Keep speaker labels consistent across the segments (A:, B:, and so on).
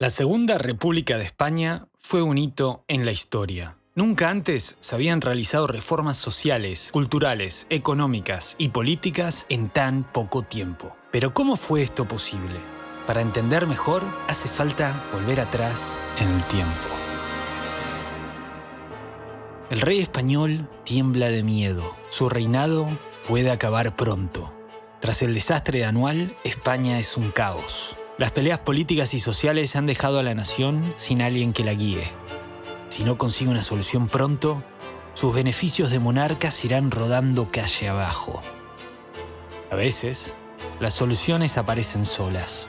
A: La Segunda República de España fue un hito en la historia. Nunca antes se habían realizado reformas sociales, culturales, económicas y políticas en tan poco tiempo. Pero ¿cómo fue esto posible? Para entender mejor, hace falta volver atrás en el tiempo. El rey español tiembla de miedo. Su reinado puede acabar pronto. Tras el desastre anual, España es un caos. Las peleas políticas y sociales han dejado a la nación sin alguien que la guíe. Si no consigue una solución pronto, sus beneficios de monarcas irán rodando calle abajo. A veces, las soluciones aparecen solas.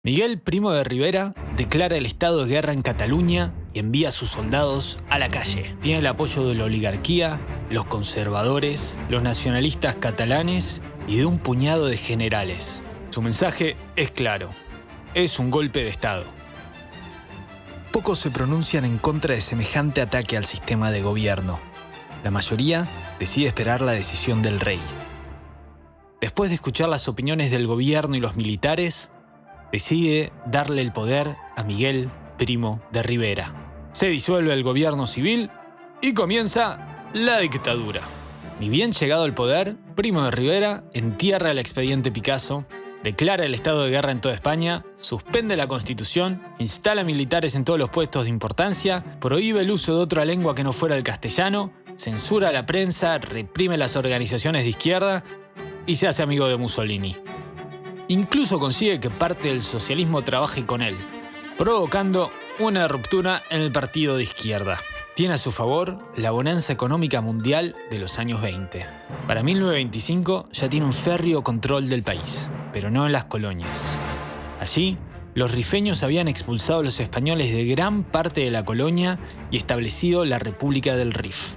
A: Miguel Primo de Rivera declara el estado de guerra en Cataluña y envía a sus soldados a la calle. Tiene el apoyo de la oligarquía, los conservadores, los nacionalistas catalanes y de un puñado de generales. Su mensaje es claro: es un golpe de Estado. Pocos se pronuncian en contra de semejante ataque al sistema de gobierno. La mayoría decide esperar la decisión del rey. Después de escuchar las opiniones del gobierno y los militares, decide darle el poder a Miguel Primo de Rivera. Se disuelve el gobierno civil y comienza la dictadura. Ni bien llegado al poder, Primo de Rivera entierra el expediente Picasso, declara el estado de guerra en toda España, suspende la Constitución, instala militares en todos los puestos de importancia, prohíbe el uso de otra lengua que no fuera el castellano, censura a la prensa, reprime las organizaciones de izquierda y se hace amigo de Mussolini. Incluso consigue que parte del socialismo trabaje con él, provocando una ruptura en el partido de izquierda. Tiene a su favor la bonanza económica mundial de los años 20. Para 1925 ya tiene un férreo control del país, pero no en las colonias. Allí, los rifeños habían expulsado a los españoles de gran parte de la colonia y establecido la República del Rif.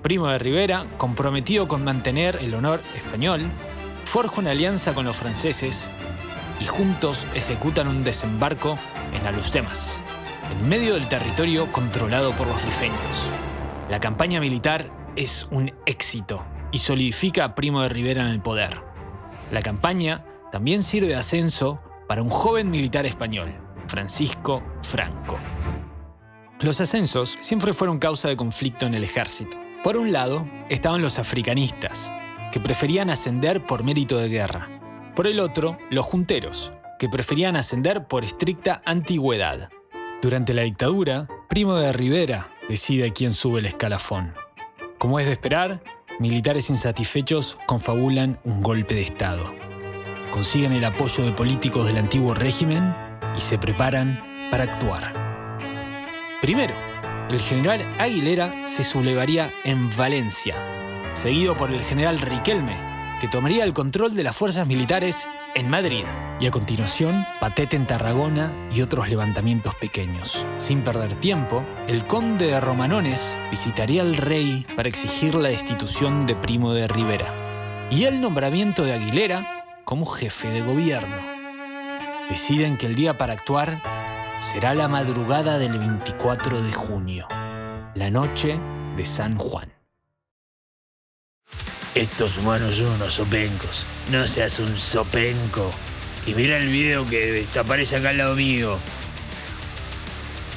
A: Primo de Rivera, comprometido con mantener el honor español, forja una alianza con los franceses y juntos ejecutan un desembarco en Alhucemas, en medio del territorio controlado por los rifeños. La campaña militar es un éxito y solidifica a Primo de Rivera en el poder. La campaña también sirve de ascenso para un joven militar español, Francisco Franco. Los ascensos siempre fueron causa de conflicto en el ejército. Por un lado, estaban los africanistas, que preferían ascender por mérito de guerra. Por el otro, los junteros, que preferían ascender por estricta antigüedad. Durante la dictadura, Primo de Rivera decide quién sube el escalafón. Como es de esperar, militares insatisfechos confabulan un golpe de Estado. Consiguen el apoyo de políticos del antiguo régimen y se preparan para actuar. Primero, el general Aguilera se sublevaría en Valencia, seguido por el general Riquelme, que tomaría el control de las fuerzas militares en Madrid. Y a continuación, Patet en Tarragona y otros levantamientos pequeños. Sin perder tiempo, el conde de Romanones visitaría al rey para exigir la destitución de Primo de Rivera y el nombramiento de Aguilera como jefe de gobierno. Deciden que el día para actuar será la madrugada del 24 de junio, la noche de San Juan.
B: Estos humanos son unos sopencos. No seas un sopenco. Y mira el video que aparece acá al lado mío.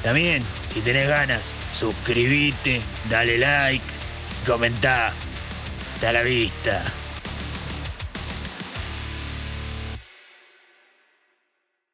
B: También, si tenés ganas, suscribite, dale like, comentá. Hasta la vista.